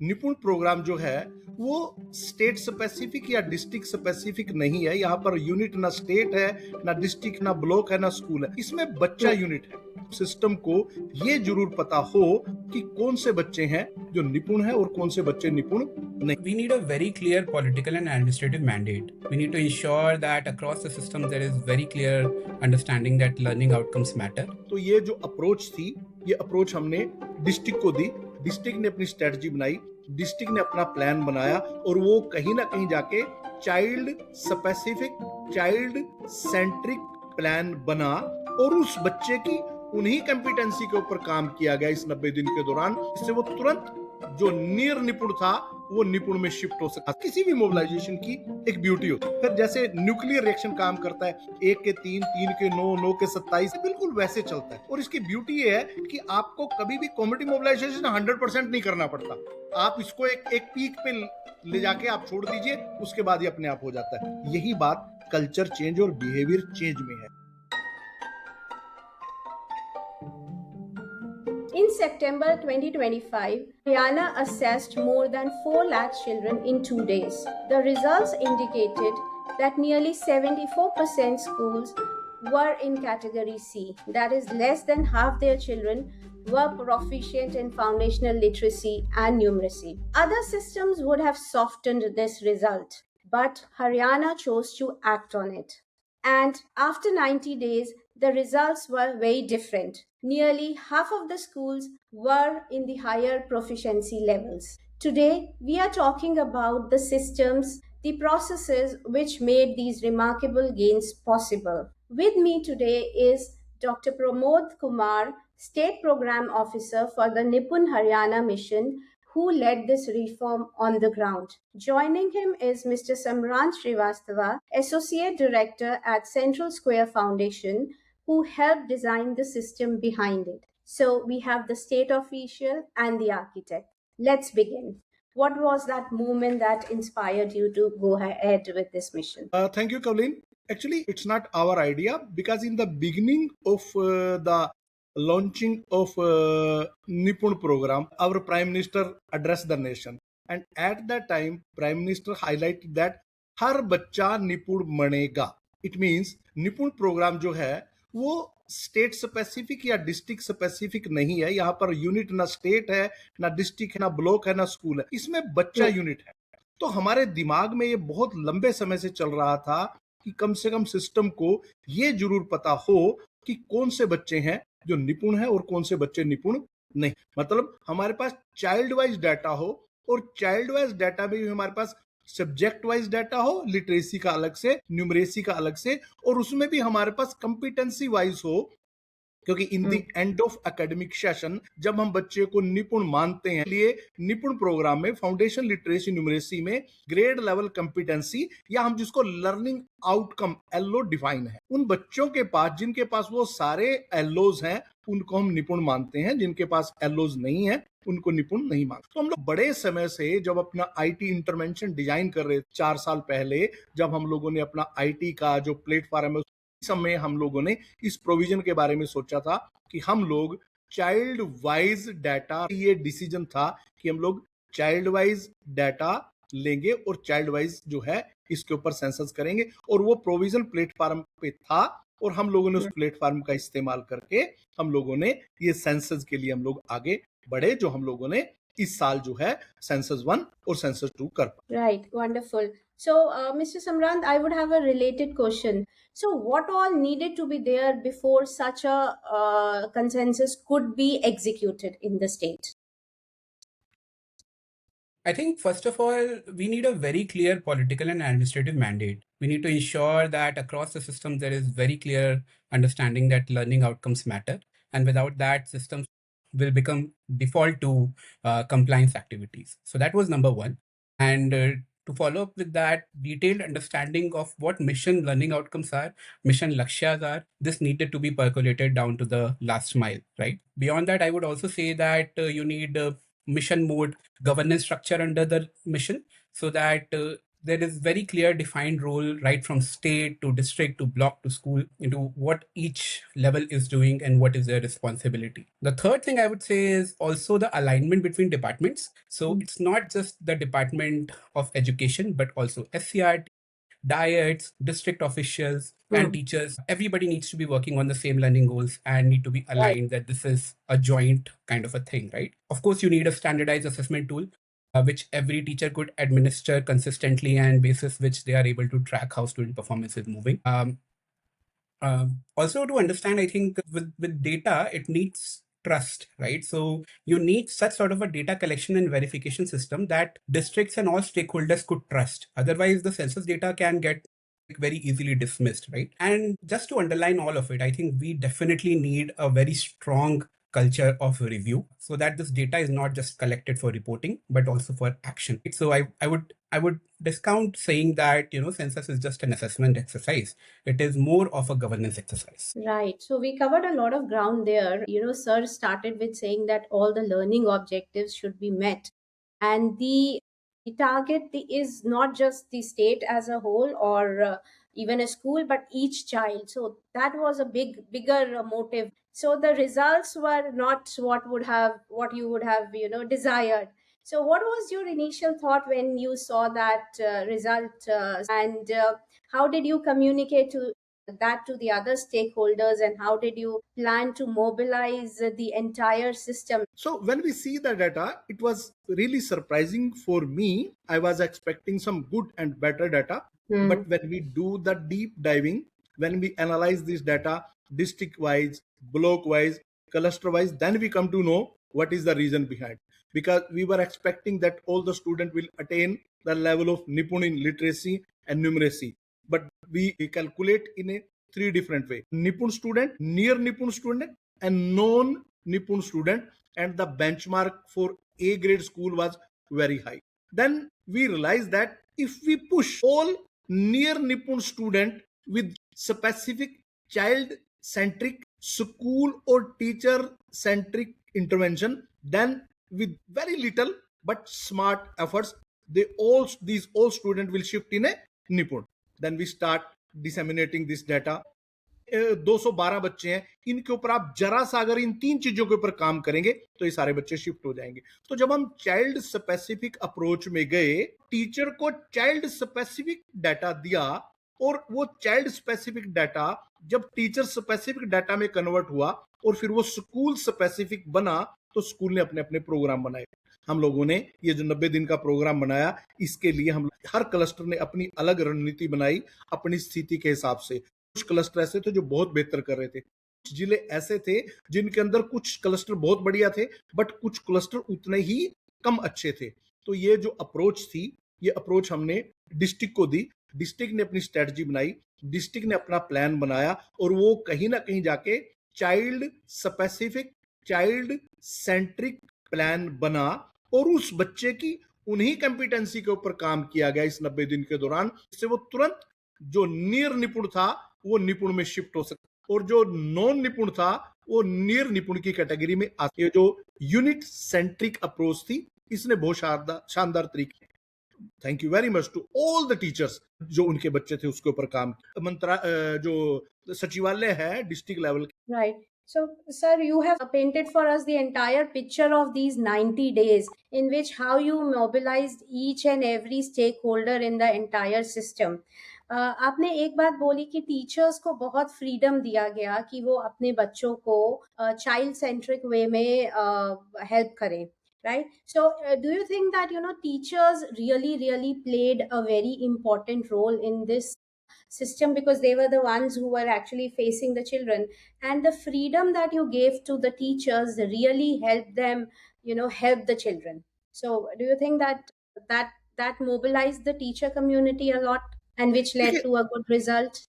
निपुण प्रोग्राम जो है वो स्टेट स्पेसिफिक या डिस्ट्रिक्ट स्पेसिफिक नहीं है। यहाँ पर यूनिट ना स्टेट है, ना डिस्ट्रिक्ट, ना ब्लॉक है, ना स्कूल है, इसमें बच्चा यूनिट है। सिस्टम को ये जरूर पता हो कि कौन से बच्चे हैं जो निपुण हैं और कौन से बच्चे निपुण नहीं। We need a very clear political and administrative mandate. We need to ensure that across the system there is very clear understanding that learning outcomes matter. तो ये जो अप्रोच थी, ये अप्रोच हमने डिस्ट्रिक्ट को दी, डिस्ट्रिक्ट ने अपनी स्ट्रेटजी बनाई, डिस्ट्रिक्ट ने अपना प्लान बनाया और वो कहीं ना कहीं जाके child specific, child centric plan बना और उस बच्चे की उन्हीं कॉम्पिटेंसी के ऊपर काम किया गया इस 90 दिन के दौरान, इससे वो तुरंत जो निर निपुण था वो निपुण में शिफ्ट हो सकता। किसी भी मोबिलाइजेशन की एक ब्यूटी होती है। फिर जैसे न्यूक्लियर रिएक्शन काम करता है, 1 के 3, 3 के 9, 9 के 27, बिल्कुल वैसे चलता है। और इसकी ब्यूटी ये है कि आपको कभी भी कम्युनिटी मोबिलाइजेशन 100% नहीं करना पड़ता। आप इसको एक पीक पे ले जाके आप छोड़ दीजिए, उसके बाद ही अपने आप हो जाता है। यही बात कल्चर चेंज और बिहेवियर चेंज में है। In September 2025, Haryana assessed more than 4 lakh children in 2 days. The results indicated that nearly 74% schools were in category C. That is, less than half their children were proficient in foundational literacy and numeracy. Other systems would have softened this result, but Haryana chose to act on it. And after 90 days, the results were very different. Nearly half of the schools were in the higher proficiency levels. Today, we are talking about the systems, the processes which made these remarkable gains possible. With me today is Dr. Pramod Kumar, State Program Officer for the Nipun Haryana Mission, who led this reform on the ground. Joining him is Mr. Samrant Srivastava, Associate Director at Central Square Foundation, who helped design the system behind it. So we have the state official and the architect. Let's begin. What was that moment that inspired you to go ahead with this mission? Thank you, Kavleen. Actually, it's not our idea, because in the beginning of the launching of Nipun program, our Prime Minister addressed the nation. And at that time, Prime Minister highlighted that हर बच्चा निपुण बनेगा. It means निपुण programme जो है वो state specific या district specific नहीं है। यहाँ पर यूनिट ना स्टेट है, ना डिस्ट्रिक्ट है, ना ब्लॉक है, ना स्कूल है, इसमें बच्चा यूनिट है। तो हमारे दिमाग में ये बहुत लंबे समय से चल रहा था कि कम से कम सिस्टम को ये जरूर पता हो कि कौन से बच्चे हैं जो निपुण हैं और कौन से बच्चे निपुण नहीं। मतलब हमारे पास चाइल्ड वाइज डाटा हो और चाइल्ड वाइज डाटा में भी हमारे पास सब्जेक्ट वाइज डाटा हो, लिटरेसी का अलग से, न्यूमरेसी का अलग से, और उसमें भी हमारे पास कंपिटेंसी वाइज हो। क्योंकि in the end of academic session जब हम बच्चे को निपुण मानते हैं, लिए निपुण प्रोग्राम में फाउंडेशन लिटरेसी न्यूमरेसी में ग्रेड लेवल कंपिटेंसी, या हम जिसको लर्निंग आउटकम एलओ डिफाइन है, उन बच्चों के पास जिनके पास वो सारे एलओज हैं उनको हम निपुण मानते हैं। जिनके पास एलओज नहीं है उनको निपुण नहीं मानते। तो हम लोग बड़े समय से जब अपना आईटी इंटरवेंशन डिजाइन कर रहे, 4 साल पहले जब हम लोगों ने अपना आईटी का जो प्लेटफॉर्म है, समय हम लोगों ने इस प्रोविजन के बारे में सोचा था कि हम लोग चाइल्ड वाइज डाटा, ये डिसीजन था कि हम लोग चाइल्ड वाइज डाटा लेंगे और चाइल्ड वाइज जो है इसके ऊपर सेंसस करेंगे। और वो प्रोविजन प्लेटफॉर्म पे था और हम लोगों ने उस प्लेटफॉर्म का इस्तेमाल करके हम लोगों ने ये सेंसस के लिए हम लोग आगे बढ़े, जो हम लोगों ने इस साल जो है सेंसस 1 और सेंसस 2 कर पाए। Right, wonderful. So, Mr. Samrant, I would have a related question. So, what all needed to be there before such a consensus could be executed in the state? I think, first of all, we need a very clear political and administrative mandate. We need to ensure that across the system there is very clear understanding that learning outcomes matter. And without that, systems will become default to compliance activities. So that was number one. And to follow up with that, detailed understanding of what mission learning outcomes are, mission lakshyas are, this needed to be percolated down to the last mile, right? Beyond that, I would also say that you need mission mode governance structure under the mission, so that there is very clear defined role right from state to district to block to school into what each level is doing and what is their responsibility. The third thing I would say is also the alignment between departments. So it's not just the Department of Education, but also SCRT, diets, district officials, and teachers. Everybody needs to be working on the same learning goals and need to be aligned that this is a joint kind of a thing, right? Of course, you need a standardized assessment tool, which every teacher could administer consistently and basis which they are able to track how student performance is moving. Also to understand, I think with data, it needs trust, right? So you need such sort of a data collection and verification system that districts and all stakeholders could trust. Otherwise, the census data can get very easily dismissed, right? And just to underline all of it, I think we definitely need a very strong culture of review so that this data is not just collected for reporting but also for action. So I would discount saying that census is just an assessment exercise. It is more of a governance exercise. Right. So we covered a lot of ground there. Sir started with saying that all the learning objectives should be met. And the target is not just the state as a whole or even a school, but each child. So that was a bigger motive. So the results were not what you would have, desired. So what was your initial thought when you saw that result and how did you communicate that to the other stakeholders, and how did you plan to mobilize the entire system? So when we see the data, it was really surprising for me. I was expecting some good and better data, but when we do the deep diving, when we analyze this data district wise, block wise, cluster wise, then we come to know what is the reason behind. Because we were expecting that all the students will attain the level of Nipun in literacy and numeracy, but we calculate in a three different way: Nipun student, near Nipun student, and non Nipun student, and the benchmark for A grade school was very high. Then we realized that if we push all near Nipun student with specific child centric school or teacher centric intervention, then with very little but smart efforts, these all students will shift in a Nipun. Then we start disseminating this data. 212 बच्चे हैं, इनके ऊपर आप जरा सा अगर इन तीन चीजों के ऊपर काम करेंगे तो ये सारे बच्चे शिफ्ट हो जाएंगे. तो जब हम चाइल्ड स्पेसिफिक अप्रोच में गए, टीचर को चाइल्ड स्पेसिफिक डाटा दिया और वो चाइल्ड स्पेसिफिक डाटा जब टीचर स्पेसिफिक डाटा में कन्वर्ट हुआ और फिर वो स्कूल स्पेसिफिक बना, तो स्कूल ने अपने अपने प्रोग्राम बनाए. हम लोगों ने ये जो 90 दिन का प्रोग्राम बनाया, इसके लिए हम हर क्लस्टर ने अपनी अलग रणनीति बनाई अपनी स्थिति के हिसाब से. कुछ क्लस्टर ऐसे थे जो बहुत बेहतर कर रहे थे, कुछ जिले ऐसे थे जिनके अंदर कुछ क्लस्टर बहुत बढ़िया थे बट कुछ क्लस्टर उतने ही कम अच्छे थे. तो ये जो अप्रोच थी, ये अप्रोच हमने डिस्ट्रिक्ट को दी. डिस्ट्रिक्ट ने अपनी स्ट्रेटजी बनाई, डिस्ट्रिक्ट ने अपना प्लान बनाया और वो कहीं ना कहीं जाके child specific, child centric plan बना और उस बच्चे की उन्हीं कॉम्पिटेंसी के ऊपर काम किया गया इस 90 दिन के दौरान, जिससे वो तुरंत जो नियर निपुण था वो निपुण में शिफ्ट हो सकता और जो नॉन निपुण था वो नियर निपुण की कैटेगरी में आ. ये जो यूनिट सेंट्रिक अप्रोच थी, इसने बहुत शानदार तरीके. Thank you very much to all the teachers जो उनके बच्चे थे उसके ऊपर काम. जो सचिवालय है district level. Right. So, sir, you have painted for us the entire picture of these 90 days in which how you mobilized each and every stakeholder in the entire system. आपने एक बात बोली कि टीचर्स को बहुत फ्रीडम दिया गया कि वो अपने बच्चों को चाइल्ड सेंट्रिक वे में हेल्प करें, right? So do you think that teachers really played a very important role in this system, because they were the ones who were actually facing the children, and the freedom that you gave to the teachers really helped them help the children? So do you think that mobilized the teacher community a lot and which led to a good result?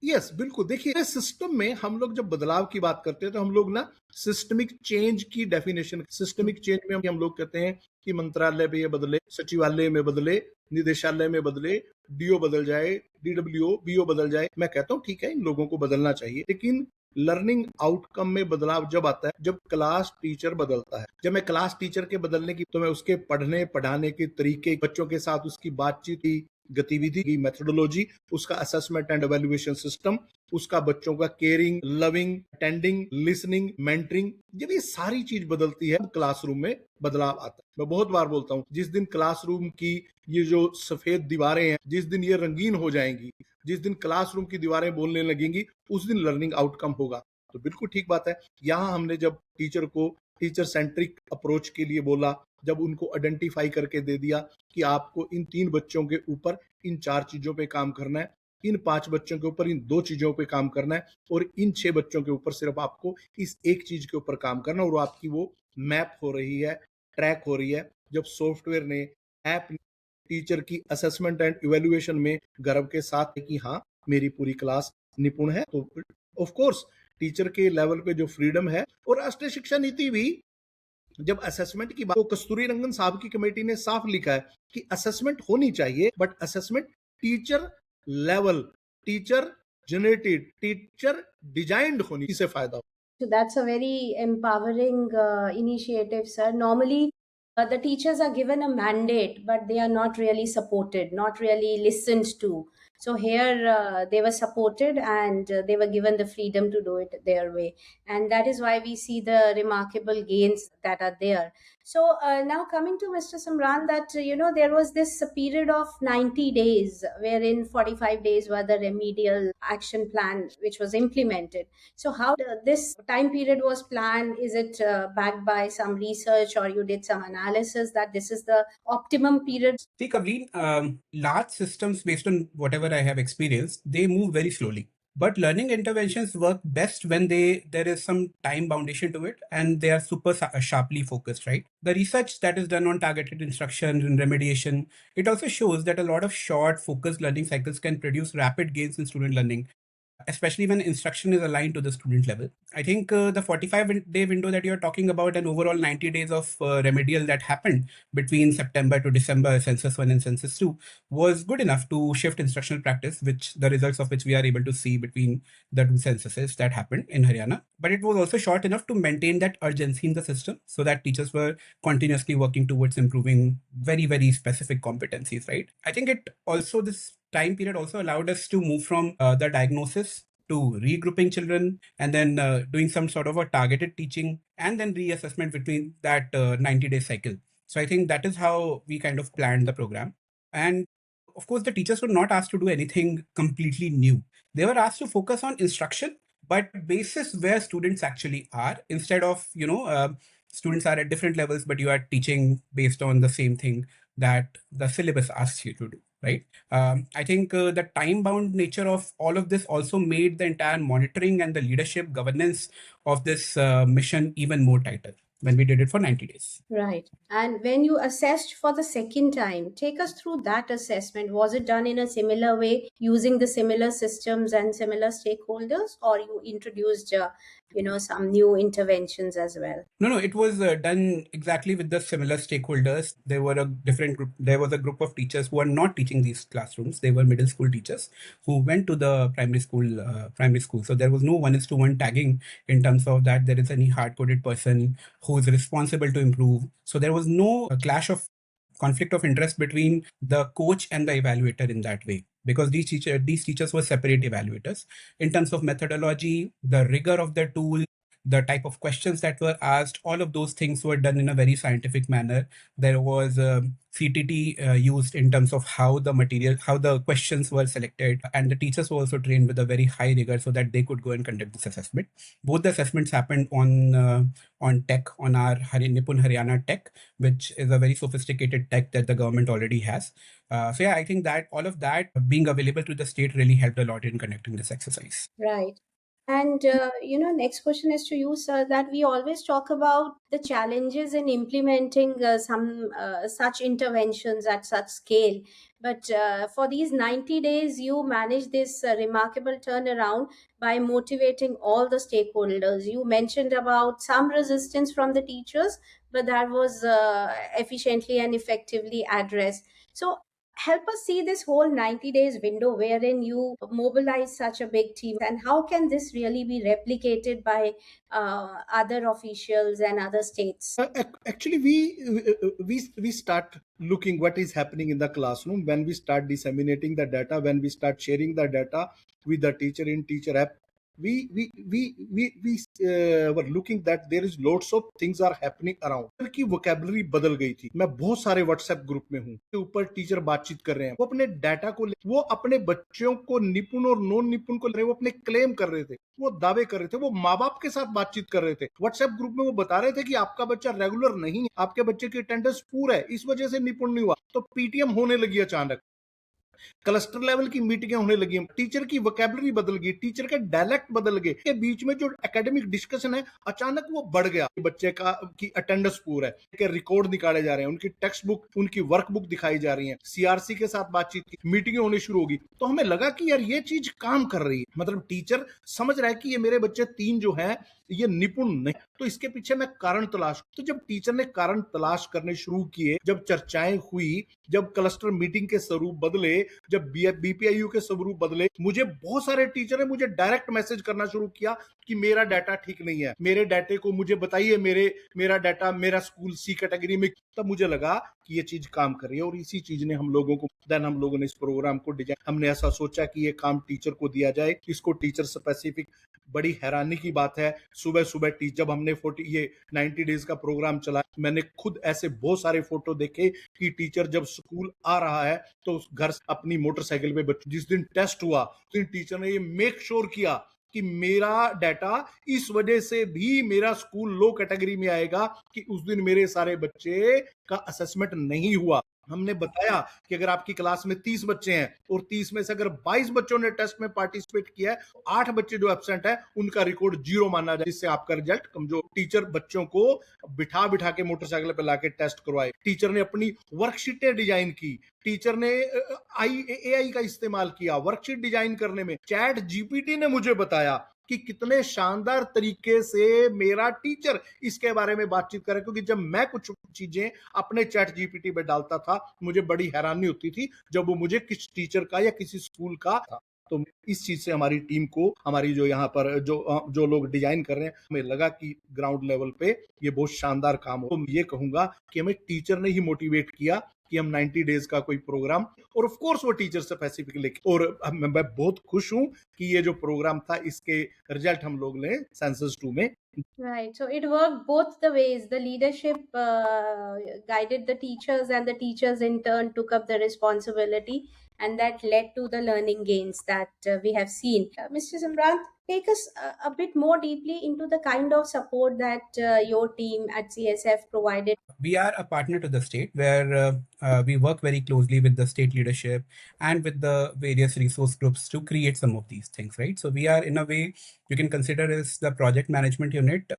Yes, बिल्कुल. देखिए, system में हम लोग जब बदलाव की बात करते हैं तो हम लोग ना सिस्टमिक चेंज की डेफिनेशन, सिस्टमिक चेंज में हम लोग कहते हैं कि मंत्रालय में ये बदले, सचिवालय में बदले, निदेशालय में बदले, डीओ बदल जाए, डीडब्ल्यूओ, बीओ बदल जाए. मैं कहता हूँ ठीक है, इन लोगों को बदलना चाहिए, लेकिन लर्निंग आउटकम में बदलाव जब आता है जब क्लास टीचर बदलता है. जब मैं क्लास टीचर के बदलने की, तो मैं उसके पढ़ने पढ़ाने के तरीके, बच्चों के साथ उसकी बातचीत, गतिविधि की मेथोडोलॉजी, उसका असेसमेंट एंड एवेल्युएशन सिस्टम, उसका बच्चों का caring, loving, attending, listening, mentoring, जब ये सारी चीज बदलती है क्लासरूम में बदलाव आता है। मैं बहुत बार बोलता हूँ, जिस दिन क्लासरूम की ये जो सफेद दीवारें हैं, जिस दिन ये रंगीन हो जाएंगी, जिस दिन क्लासरूम की दीवारें बोलने लगेंगी, उस दिन लर्निंग आउटकम होगा। तो बिल्कुल ठीक बात है। यहाँ हमने जब टीचर को टीचर सेंट्रिक अप्रोच के लिए बोला, जब उनको आइडेंटिफाई करके दे दिया कि आपको इन 3 बच्चों के ऊपर इन 4 चीजों पे काम करना है, इन 5 बच्चों के ऊपर इन 2 चीजों पे काम करना है, और इन 6 बच्चों के ऊपर सिर्फ आपको इस एक चीज के ऊपर काम करना, और आपकी वो मैप हो रही है, ट्रैक हो रही है। जब सॉफ्टवेयर ने, ऐप ने टीचर की असेसमेंट एंड इवेल्युएशन में गर्व के साथ है कि हाँ, मेरी पूरी क्लास निपुण है, तो ऑफ कोर्स टीचर के लेवल पे जो फ्रीडम है। और राष्ट्रीय शिक्षा नीति भी जब असेसमेंट की बात, तो कस्तूरी रंगन साहब की कमेटी ने साफ लिखा है कि असेसमेंट होनी चाहिए, but assessment teacher level, teacher generated, teacher designed होनी, इससे फायदा हो। So that's a very empowering initiative, sir. Normally, the teachers are given a mandate, but they are not really supported, not really listened to. So here they were supported and they were given the freedom to do it their way. And that is why we see the remarkable gains that are there. So now coming to Mr. Samran, that, there was this period of 90 days wherein 45 days were the remedial action plan which was implemented. So how this time period was planned? Is it backed by some research, or you did some analysis that this is the optimum period? See, Kavleen, large systems, based on whatever I have experienced, they move very slowly. But learning interventions work best when there is some time foundation to it and they are super sharply focused, right? The research that is done on targeted instruction and remediation, it also shows that a lot of short focused learning cycles can produce rapid gains in student learning, especially when instruction is aligned to the student level. I think the 45-day window that you're talking about and overall 90 days of remedial that happened between September to December, Census 1 and Census 2, was good enough to shift instructional practice, which the results of which we are able to see between the two censuses that happened in Haryana. But it was also short enough to maintain that urgency in the system so that teachers were continuously working towards improving very, very specific competencies, right? I think this time period also allowed us to move from the diagnosis to regrouping children and then doing some sort of a targeted teaching and then reassessment between that 90-day cycle. So I think that is how we kind of planned the program. And of course, the teachers were not asked to do anything completely new. They were asked to focus on instruction, but basis where students actually are, instead of, students are at different levels, but you are teaching based on the same thing that the syllabus asks you to do, right? I think the time-bound nature of all of this also made the entire monitoring and the leadership governance of this mission even more tighter when we did it for 90 days. Right. And when you assessed for the second time, take us through that assessment. Was it done in a similar way, using the similar systems and similar stakeholders, or you introduced, some new interventions as well? No, it was done exactly with the similar stakeholders. There were a different group. There was a group of teachers who are not teaching these classrooms. They were middle school teachers who went to the primary school. So there was no 1:1 tagging in terms of that there is any hard-coded person who is responsible to improve. So there was no clash of conflict of interest between the coach and the evaluator in that way, because these teachers were separate evaluators. In terms of methodology, the rigor of the tool, the type of questions that were asked, all of those things were done in a very scientific manner. There was CTT used in terms of how the questions were selected, and the teachers were also trained with a very high rigor so that they could go and conduct this assessment. Both the assessments happened on tech, on our Nipun Haryana tech, which is a very sophisticated tech that the government already has. So yeah, I think that all of that being available to the state really helped a lot in conducting this exercise. Right. And, next question is to you, sir, that we always talk about the challenges in implementing some such interventions at such scale. But for these 90 days, you managed this remarkable turnaround by motivating all the stakeholders. You mentioned about some resistance from the teachers, but that was efficiently and effectively addressed. So Help us see this whole 90 days window wherein you mobilize such a big team, and how can this really be replicated by other officials and other states? Actually, we start looking what is happening in the classroom when we start disseminating the data, when we start sharing the data with the teacher in teacher app. We were looking that there is lots of things are happening around की vocabulary बदल गई थी. मैं बहुत सारे WhatsApp group में हूँ के ऊपर टीचर बातचीत कर रहे हैं, वो अपने डाटा को वो अपने बच्चों को निपुण और नॉन निपुण को ले रहे, वो अपने क्लेम कर रहे थे, वो दावे कर रहे थे, वो माँ बाप के साथ बातचीत कर रहे थे. व्हाट्सएप ग्रुप में वो बता रहे थे कि आपका बच्चा रेगुलर नहीं है, आपके बच्चे की अटेंडेंस पूरा है, इस वजह से निपुण नहीं हुआ. तो पीटीएम होने लगी अचानक, क्लस्टर लेवल की मीटिंगें होने लगी, टीचर की वोकेबलरी बदल गई, टीचर के डायलेक्ट बदल गए, के बीच में जो एकेडमिक डिस्कशन है अचानक वो बढ़ गया. बच्चे का की अटेंडेंस पूरा है, के रिकॉर्ड निकाले जा रहे हैं, उनकी टेक्स्ट बुक, उनकी वर्क बुक दिखाई जा रही है, सीआरसी के साथ बातचीत की, मीटिंगें होनी शुरू होगी. तो हमें लगा कि यार ये चीज काम कर रही है, मतलब टीचर समझ रहा है कि ये मेरे बच्चे 3 जो हैं ये निपुण नहीं, तो इसके पीछे मैं कारण तलाश. तो जब टीचर ने कारण तलाश करने शुरू किए, जब चर्चाएं हुई, जब क्लस्टर मीटिंग के स्वरूप बदले, जब बीपीआईयू के स्वरूप बदले, मुझे बहुत सारे टीचर ने मुझे डायरेक्ट मैसेज करना शुरू किया कि मेरा डाटा ठीक नहीं है, मेरे डाटे को मुझे बताइए, मेरा डाटा, मेरा स्कूल सी कैटेगरी में. तब मुझे लगा कि ये चीज काम कर रही है, और इसी चीज ने हम लोगों ने इस प्रोग्राम को डिजाइन, हमने ऐसा सोचा कि ये काम टीचर को दिया जाए, इसको टीचर स्पेसिफिक. बड़ी हैरानी की बात है, सुबह सुबह जब हमने 90 डेज का प्रोग्राम चला, मैंने खुद ऐसे बहुत सारे फोटो देखे कि टीचर जब स्कूल आ रहा है तो घर अपनी मोटरसाइकिल पे, जिस दिन टेस्ट हुआ उस दिन टीचर ने ये मेक श्योर किया कि मेरा डाटा इस वजह से भी मेरा स्कूल लो कैटेगरी में आएगा कि उस दिन मेरे सारे बच्चे का असेसमेंट नहीं हुआ. हमने बताया कि अगर आपकी क्लास में 30 बच्चे हैं और 30 में से अगर 22 बच्चों ने टेस्ट में पार्टिसिपेट किया है, 8 बच्चे जो एब्सेंट है उनका रिकॉर्ड 0 माना जाए, जिससे आपका रिजल्ट कमजोर. टीचर बच्चों को बिठा बिठा के मोटरसाइकिल पे लाके टेस्ट करवाए, टीचर ने अपनी वर्कशीटें डिजाइन की, टीचर ने एआई का इस्तेमाल किया वर्कशीट डिजाइन करने में. चैट जीपीटी ने मुझे बताया कि कितने शानदार तरीके से मेरा टीचर इसके बारे में बातचीत करे, क्योंकि जब मैं कुछ चीजें अपने चैट जीपीटी पे डालता था, मुझे बड़ी हैरानी होती थी जब वो मुझे किस टीचर का या किसी स्कूल का था. तो इस चीज से हमारी टीम को, हमारी जो यहाँ पर जो लोग डिजाइन कर रहे हैं, हमें लगा कि ग्राउंड लेवल पे ये बहुत शानदार काम हो. तो ये कहूंगा कि हमें टीचर ने ही मोटिवेट किया कि हम 90 डेज का कोई प्रोग्राम, और ऑफ कोर्स वो टीचर स्पेसिफिक लेके, और मैं बहुत खुश हूं कि ये जो प्रोग्राम था इसके रिजल्ट हम लोग ने सेंसस 2 में. Right. So it worked both the ways. The leadership guided the teachers, and the teachers in turn took up the responsibility, and that led to the learning gains that we have seen. Mr. Samrant, take us a bit more deeply into the kind of support that your team at CSF provided. We are a partner to the state where we work very closely with the state leadership and with the various resource groups to create some of these things, right? So we are, in a way, you can consider as the project management unit,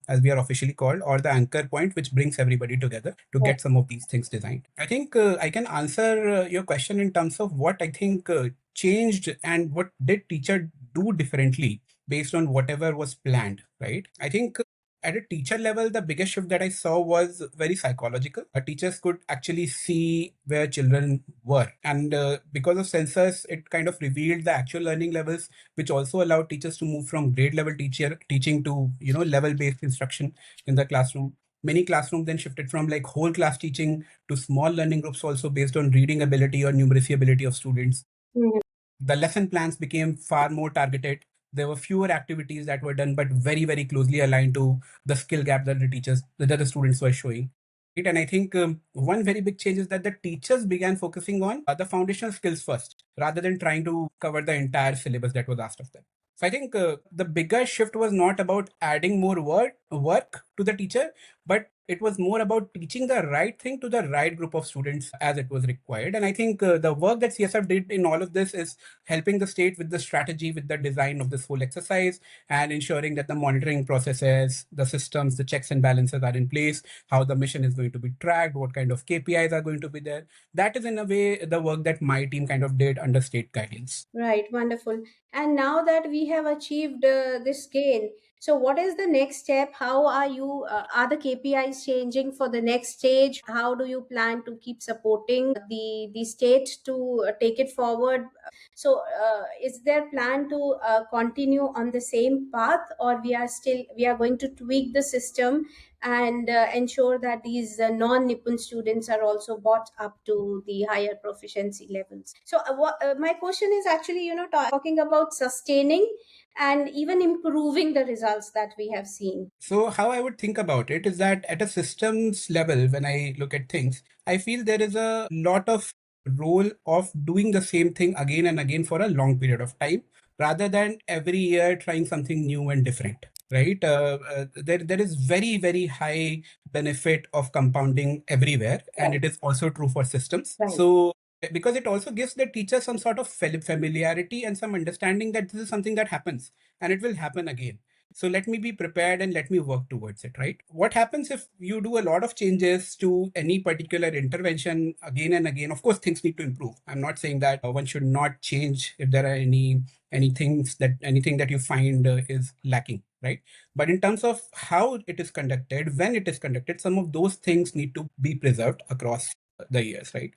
as we are officially called, or the anchor point, which brings everybody together to get some of these things designed. I think I can answer your question in terms of what I think changed and what did teacher do differently based on whatever was planned, right? I think at a teacher level, the biggest shift that I saw was very psychological. Teachers could actually see where children were. And because of sensors, it kind of revealed the actual learning levels, which also allowed teachers to move from grade level teaching to, level-based instruction in the classroom. Many classrooms then shifted from like whole class teaching to small learning groups also based on reading ability or numeracy ability of students. Mhm. The lesson plans became far more targeted. There were fewer activities that were done, but very, very closely aligned to the skill gap that the students were showing. Right? And I think one very big change is that the teachers began focusing on the foundational skills first, rather than trying to cover the entire syllabus that was asked of them. So I think the bigger shift was not about adding more work to the teacher, but it was more about teaching the right thing to the right group of students as it was required. And I think the work that CSF did in all of this is helping the state with the strategy, with the design of this whole exercise, and ensuring that the monitoring processes, the systems, the checks and balances are in place, how the mission is going to be tracked, what kind of KPIs are going to be there. That is in a way the work that my team kind of did under state guidance. Right, wonderful. And now that we have achieved this gain, So what is the next step? How are you, are the KPIs changing for the next stage? How do you plan to keep supporting the state to take it forward? So is there plan to continue on the same path, or we are going to tweak the system and ensure that these non-Nipun students are also brought up to the higher proficiency levels? So my question is actually, talking about sustaining and even improving the results that we have seen. So, how I would think about it is that at a systems level, when I look at things, I feel there is a lot of role of doing the same thing again and again for a long period of time rather than every year trying something new and different. Right? There is very, very high benefit of compounding everywhere, and it is also true for systems. Right. So, because it also gives the teacher some sort of familiarity and some understanding that this is something that happens and it will happen again. So let me be prepared and let me work towards it, right? What happens if you do a lot of changes to any particular intervention again and again? Of course, things need to improve. I'm not saying that one should not change if there are anything that you find is lacking, right? But in terms of how it is conducted, when it is conducted, some of those things need to be preserved across the years, right?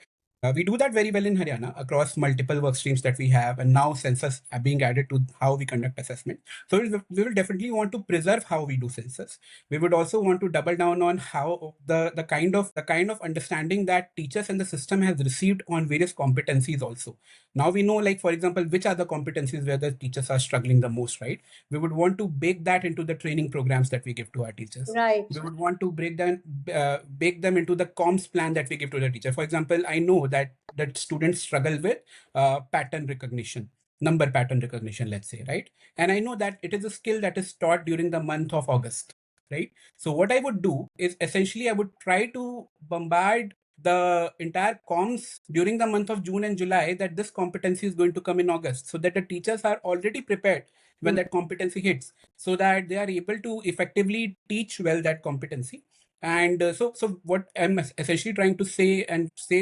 We do that very well in Haryana across multiple work streams that we have, and now census are being added to how we conduct assessment. So we will definitely want to preserve how we do census. We would also want to double down on how the kind of understanding that teachers and the system has received on various competencies also. Now we know, like for example, which are the competencies where the teachers are struggling the most, right? We would want to bake that into the training programs that we give to our teachers. Right. We would want to bake them into the comms plan that we give to the teacher. For example, I know that students struggle with pattern recognition, number pattern recognition, let's say, right? And I know that it is a skill that is taught during the month of August, right? So what I would do is essentially I would try to bombard the entire comms during the month of June and July that this competency is going to come in August, so that the teachers are already prepared when that competency hits, so that they are able to effectively teach well that competency. And so what I'm essentially trying to say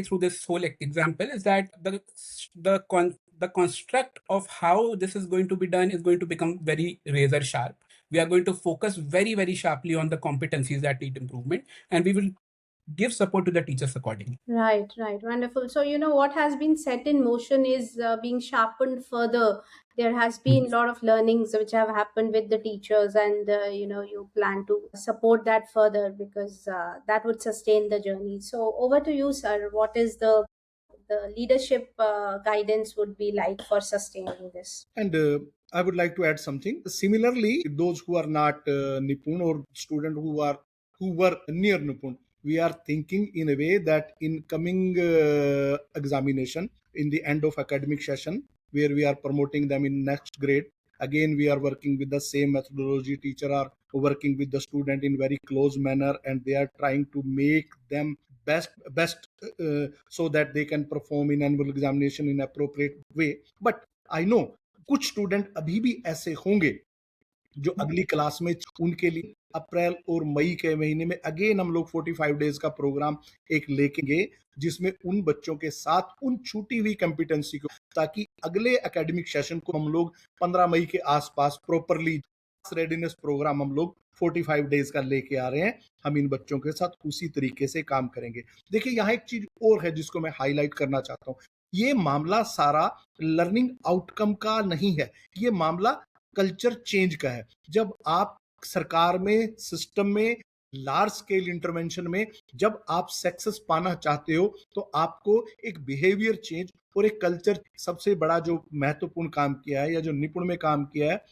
through this whole example is that the construct of how this is going to be done is going to become very razor sharp. We are going to focus very, very sharply on the competencies that need improvement, and we will give support to the teachers accordingly. Right, wonderful. So what has been set in motion is being sharpened further. There has been a lot of learnings which have happened with the teachers, and you plan to support that further, because that would sustain the journey. So over to you, sir. What is the leadership guidance would be like for sustaining this? And I would like to add something. Similarly, those who are not Nipun or student who were near Nipun, we are thinking in a way that in coming examination in the end of academic session, where we are promoting them in next grade, again we are working with the same methodology. Teacher are working with the student in very close manner, and they are trying to make them best so that they can perform in annual examination in appropriate way. But I know कुछ student अभी भी ऐसे होंगे जो अगली class में, उनके लिए अप्रैल और मई के महीने में अगेन हम लोग 45 डेज का प्रोग्राम एक लेंगे, जिसमें उन बच्चों के साथ उन छूटी हुई कॉम्पिटेंसी को, ताकि अगले एकेडमिक सेशन को हम लोग 15 मई के आसपास प्रॉपरली रेडीनेस प्रोग्राम हम लोग 45 डेज का लेके आ रहे हैं. हम इन बच्चों के साथ उसी तरीके से काम करेंगे. देखिए यहाँ एक चीज और है जिसको मैं हाईलाइट करना चाहता हूँ. ये मामला सारा लर्निंग आउटकम का नहीं है, ये मामला कल्चर चेंज का है. जब आप सरकार में, सिस्टम में, लार्ज स्केल इंटरवेंशन में जब आप सक्सेस पाना चाहते हो, तो आपको एक बिहेवियर चेंज और एक कल्चर, सबसे बड़ा जो महत्वपूर्ण काम किया है या जो निपुण में काम किया है,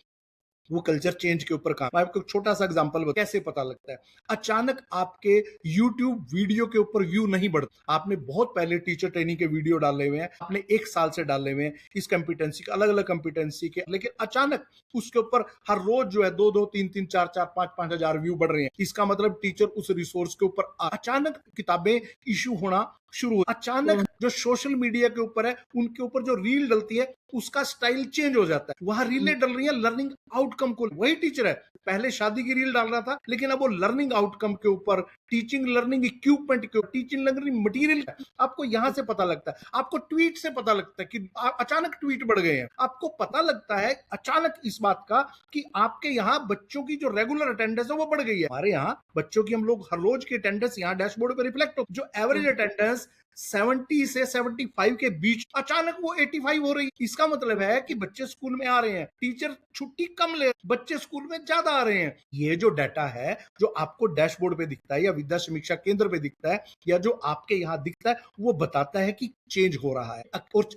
वो कल्चर चेंज के ऊपर काम. मैं आपको छोटा सा एग्जांपल कैसे पता लगता है. अचानक आपके YouTube वीडियो के ऊपर व्यू नहीं बढ़ता. आपने बहुत पहले टीचर ट्रेनिंग के वीडियो डाले हुए हैं, आपने 1 साल से डाले हुए हैं इस कॉम्पिटेंसी के, अलग अलग कॉम्पिटेंसी के, लेकिन अचानक उसके ऊपर हर रोज जो है 2-2, 3-3, 4-4, 5-5 हजार व्यू बढ़ रहे हैं. इसका मतलब टीचर उस रिसोर्स के ऊपर, अचानक किताबें इश्यू होना शुरू हो, अचानक जो सोशल मीडिया के ऊपर है उनके ऊपर जो रील डलती है उसका स्टाइल चेंज हो जाता है। वहां रीलें डल रही हैं लर्निंग आउटकम को, वही टीचर है पहले शादी की रील डाल रहा था लेकिन अब वो लर्निंग आउटकम के ऊपर, टीचिंग लर्निंग इक्विपमेंट के ऊपर, टीचिंग लर्निंग मटेरियल, आपको यहां से पता लगता है, आपको ट्वीट से पता लगता है कि अचानक ट्वीट बढ़ गए हैं, आपको पता लगता है अचानक इस बात का कि आपके यहाँ बच्चों की जो रेगुलर अटेंडेंस है वो बढ़ गई है। हमारे यहाँ बच्चों की हम लोग हर रोज की अटेंडेंस यहाँ डैशबोर्ड पे रिफ्लेक्ट हो, जो एवरेज अटेंडेंस 70 से 75 के बीच अचानक वो 85 हो रही है। इसका मतलब है कि बच्चे स्कूल में आ रहे हैं, टीचर छुट्टी कम ले, बच्चे स्कूल में ज्यादा आ रहे हैं। ये जो डाटा है जो आपको डैशबोर्ड पे दिखता है या विद्या समीक्षा केंद्र पे दिखता है या जो आपके यहाँ दिखता है वो बताता है कि चेंज हो रहा है,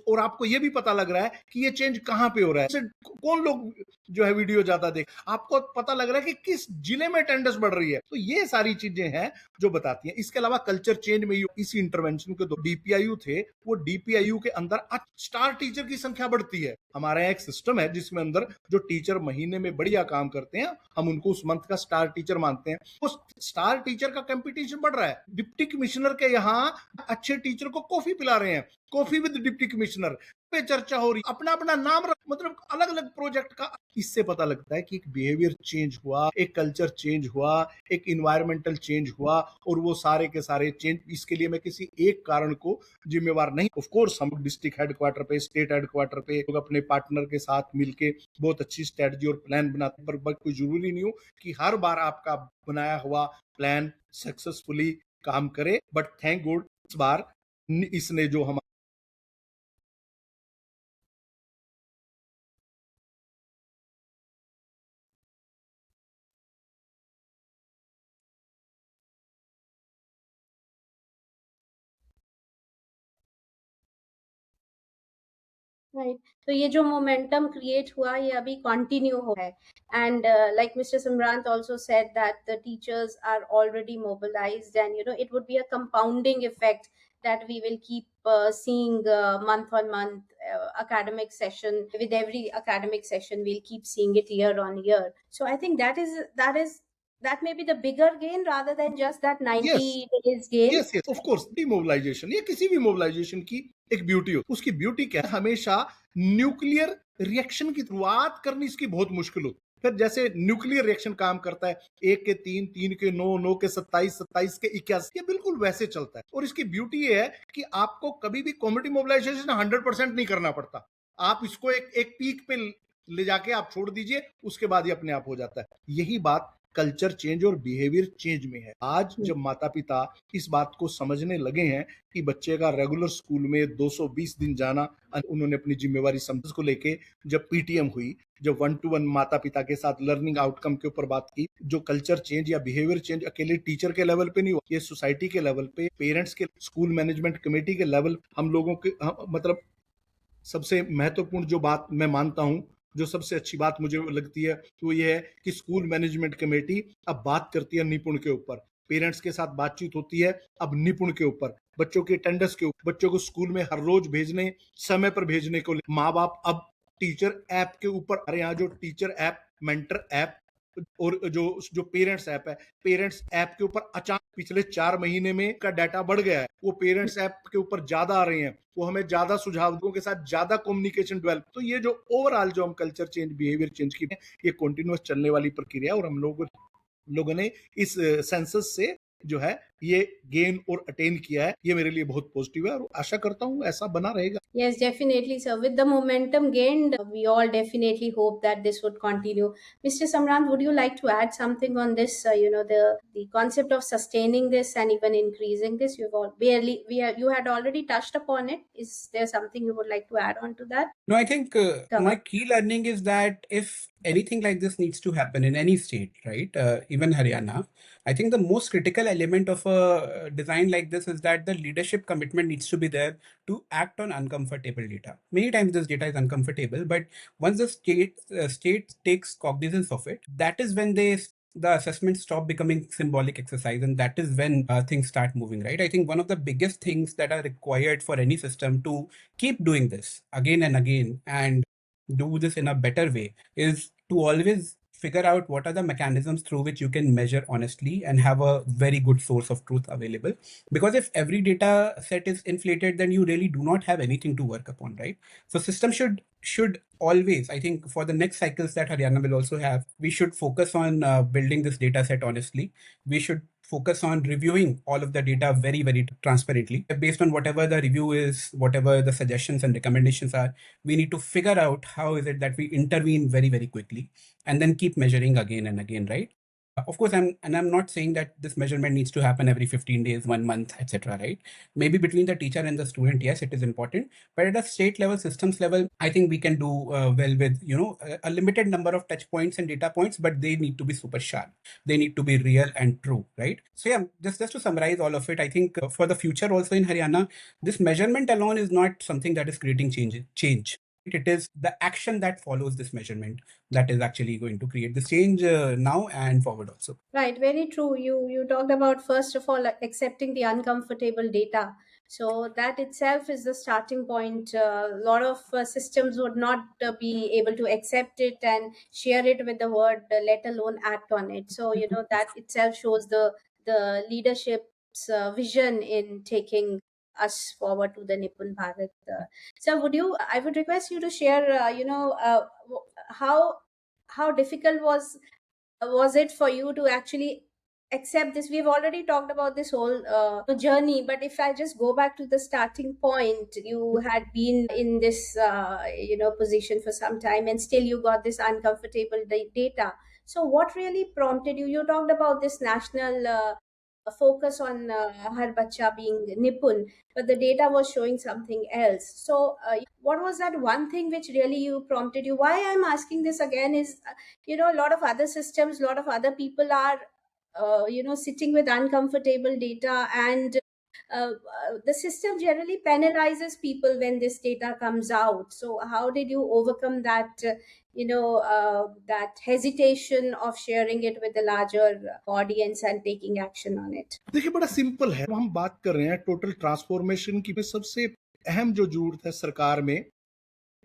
और आपको ये भी पता लग रहा है कि ये चेंज कहाँ पे हो रहा है, कौन लोग जो है वीडियो ज्यादा देख, आपको पता लग रहा है कि किस जिले में अटेंडेंस बढ़ रही है। तो ये सारी चीजें हैं जो बताती हैं। इसके अलावा कल्चर चेंज में इस इंटरवेंशन के दो डीपीआईयू थे, वो डीपीआईयू के अंदर स्टार टीचर की संख्या बढ़ती है। हमारा यहाँ एक सिस्टम है जिसमें अंदर जो टीचर महीने में बढ़िया काम करते हैं हम उनको उस मंथ का स्टार टीचर मानते हैं। उस स्टार टीचर का कंपटीशन बढ़ रहा है। डिप्टी कमिश्नर के यहाँ अच्छे टीचर को कॉफी पिला रहे हैं, कॉफी विद डिप्टी कमिश्नर पे चर्चा हो रही, अपना अपना नाम मतलब अलग अलग प्रोजेक्ट का। इससे पता लगता है कि एक बिहेवियर चेंज हुआ, एक कल्चर चेंज हुआ, एक इन्वायरमेंटल चेंज हुआ, और वो सारे के सारे चेंज, इसके लिए मैं किसी एक कारण को जिम्मेवार नहीं। ऑफ कोर्स हम डिस्ट्रिक्ट हेडक्वार्टर पे, स्टेट हेडक्वार्टर पे लोग अपने पार्टनर के साथ मिलके बहुत अच्छी स्ट्रेटजी और प्लान बनाते हैं, पर कोई जरूरी नहीं हो कि हर बार आपका बनाया हुआ प्लान सक्सेसफुली काम करे। बट थैंक गॉड इस बार इसने जो हम राइट, तो ये जो मोमेंटम क्रिएट हुआ ये अभी कंटिन्यू हो है, and like mister Simrant also said that the teachers are already mobilised, and it would be a compounding effect that we will keep seeing month on month academic session. With every academic session we'll keep seeing it year on year. So I think that may be the bigger gain rather than just that 90 days gain. yes of course demobilization ये किसी भी mobilisation की एक beauty हो, उसकी beauty क्या है, हमेशा न्यूक्लियर रिएक्शन की शुरुआत करनी इसकी बहुत मुश्किल होती। फिर जैसे न्यूक्लियर रिएक्शन काम करता है, 1 के 3, 3 के 9, 9 के 27, 27 के 81, ये बिल्कुल वैसे चलता है। और इसकी ब्यूटी ये है कि आपको कभी भी कम्युनिटी मोबिलाइजेशन 100% नहीं करना पड़ता। आप इसको एक पीक पे ले जाके आप छोड़ दीजिए, उसके बाद ये अपने आप हो जाता है। यही बात कल्चर चेंज और बिहेवियर चेंज में है। आज जब माता पिता इस बात को समझने लगे हैं कि बच्चे का रेगुलर स्कूल में 220 दिन जाना, उन्होंने अपनी जिम्मेवारी समझ को लेके जब पीटीएम हुई, जब 1-to-1 माता पिता के साथ लर्निंग आउटकम के ऊपर बात की, जो कल्चर चेंज या बिहेवियर चेंज अकेले टीचर के लेवल पे नहीं हुआ, ये सोसाइटी के लेवल पे, पेरेंट्स के, स्कूल मैनेजमेंट कमेटी के लेवल, हम लोगों के मतलब सबसे महत्वपूर्ण जो बात मैं मानता हूं, जो सबसे अच्छी बात मुझे लगती है तो ये है कि स्कूल मैनेजमेंट कमेटी अब बात करती है निपुण के ऊपर, पेरेंट्स के साथ बातचीत होती है अब निपुण के ऊपर, बच्चों के अटेंडेंस के ऊपर, बच्चों को स्कूल में हर रोज भेजने, समय पर भेजने को माँ बाप अब टीचर ऐप के ऊपर, अरे यहाँ जो टीचर ऐप, मेंटर ऐप और जो पेरेंट्स ऐप है, पेरेंट्स ऐप के ऊपर अचानक पिछले 4 महीने में का डाटा बढ़ गया है, वो पेरेंट्स ऐप के ऊपर ज्यादा आ रहे हैं, वो हमें ज्यादा सुझावों के साथ ज्यादा कम्युनिकेशन डेवलप। तो ये जो ओवरऑल जो हम कल्चर चेंज, बिहेवियर चेंज की ये कंटिन्यूअस चलने वाली प्रक्रिया, और हम लोगों ने इस सेंसस से जो है ये गेन और अटेन किया है, ये मेरे लिए बहुत पॉजिटिव है और आशा करता हूँ ऐसा बना रहेगा। Yes, definitely, sir. With the momentum gained, we all definitely hope that this would continue. Mr. Samrant, would you like to add something on this? The concept of sustaining this and even increasing this. You had already touched upon it. Is there something you would like to add on to that? No, I think my key learning is that if anything like this needs to happen in any state, right, even Haryana, I think the most critical element of a design like this is that the leadership commitment needs to be there to act on uncomfortable data. Many times this data is uncomfortable, but once the state takes cognizance of it, that is when the assessments stop becoming symbolic exercise, and that is when things start moving, right? I think one of the biggest things that are required for any system to keep doing this again and again and do this in a better way is to always figure out what are the mechanisms through which you can measure honestly and have a very good source of truth available. Because if every data set is inflated, then you really do not have anything to work upon, right? So system should always, I think for the next cycles that Haryana will also have, we should focus on building this data set honestly. We should focus on reviewing all of the data very, very transparently. Based on whatever the review is, whatever the suggestions and recommendations are, we need to figure out how is it that we intervene very, very quickly and then keep measuring again and again, right? Of course, I'm not saying that this measurement needs to happen every 15 days, 1 month, etc. Right? Maybe between the teacher and the student, yes, it is important. But at a state level, systems level, I think we can do well with a limited number of touch points and data points, but they need to be super sharp. They need to be real and true, right? So yeah, just to summarize all of it, I think for the future also in Haryana, this measurement alone is not something that is creating change. It is the action that follows this measurement that is actually going to create this change now and forward also. Right, very true. You talked about, first of all, accepting the uncomfortable data. So that itself is the starting point. A lot of systems would not be able to accept it and share it with the world, let alone act on it. So that itself shows the leadership's vision in taking us forward to the Nipun Bharat. So I would request you to share, how difficult was it for you to actually accept this? We've already talked about this whole journey, but if I just go back to the starting point, you had been in this position for some time, and still you got this uncomfortable data. So what really prompted you? You talked about this national focus on Har Bacha being Nipun, but the data was showing something else. So what was that one thing which really you prompted you? Why I'm asking this again is, a lot of other systems, a lot of other people are sitting with uncomfortable data, and the system generally penalizes people when this data comes out. So how did you overcome that that hesitation of sharing it with the larger audience and taking action on it? देखिए, बड़ा simple है। हम बात कर रहे हैं total transformation की। सबसे अहम जो जरूरत है सरकार में,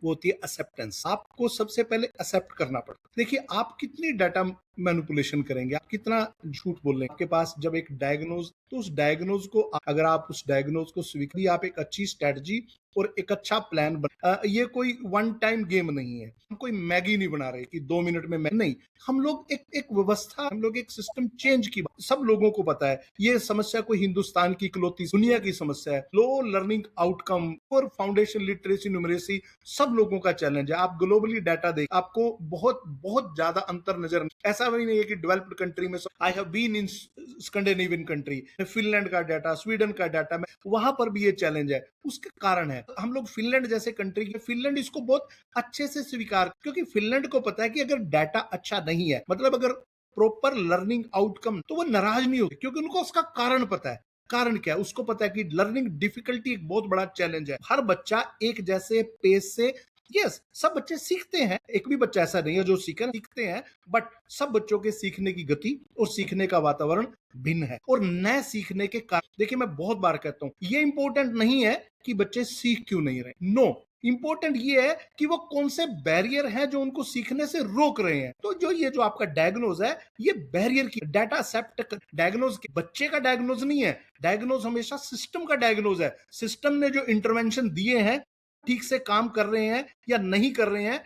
वो होती है एक्सेप्टेंस। आपको सबसे पहले एक्सेप्ट करना पड़ता है। देखिए, आप कितनी डाटा मैनिपुलेशन करेंगे, आप कितना झूठ बोलेंगे। आपके पास जब एक डायग्नोज, तो उस डायग्नोज को, अगर आप उस डायग्नोज को स्वीकार, आप एक अच्छी स्ट्रेटजी और एक अच्छा प्लान ये कोई वन टाइम गेम नहीं है। हम कोई मैगी नहीं बना रहे कि 2 मिनट में नहीं। हम लोग एक व्यवस्था, हम लोग एक सिस्टम चेंज की, सब लोगों को पता है ये समस्या कोई हिंदुस्तान की इकलौती, दुनिया की समस्या है। लो लर्निंग आउटकम और फाउंडेशन लिटरेसी न्यूमरेसी सब लोगों का चैलेंज है। आप ग्लोबली डाटा देख, आपको बहुत बहुत ज्यादा अंतर नजर, ऐसा भी नहीं है कि डेवलप्ड कंट्री में। I have been in Scandinavian country, Finland का डाटा, स्वीडन का डाटा में, वहां पर भी ये चैलेंज है। उसके कारण है हम लोग फिनलैंड जैसे कंट्री के, फिनलैंड इसको बहुत अच्छे से स्वीकार, क्योंकि फिनलैंड को पता है कि अगर डाटा अच्छा नहीं है, मतलब अगर प्रॉपर लर्निंग आउटकम, तो वो नाराज नहीं होते, क्योंकि उनको उसका कारण पता है। कारण क्या है? उसको पता है कि लर्निंग डिफिकल्टी एक बहुत बड़ा चैलेंज है। हर बच्चा एक जैसे पेस से, यस, सब बच्चे सीखते हैं, एक भी बच्चा ऐसा नहीं है जो सीखते हैं, बट सब बच्चों के सीखने की गति और सीखने का वातावरण भिन्न है, और नए सीखने के कारण। देखिए, मैं बहुत बार कहता हूं, ये इंपॉर्टेंट नहीं है कि बच्चे सीख क्यों नहीं रहे, नो, इंपॉर्टेंट ये है कि वो कौन से बैरियर हैं जो उनको सीखने से रोक रहे हैं। तो जो आपका डायग्नोज है, ये बैरियर की डाटा एक्सेप्ट, डायग्नोज बच्चे का डायग्नोज नहीं है, डायग्नोज हमेशा सिस्टम का डायग्नोज है। सिस्टम ने जो इंटरवेंशन दिए हैं, ठीक से काम कर रहे हैं या नहीं कर रहे हैं,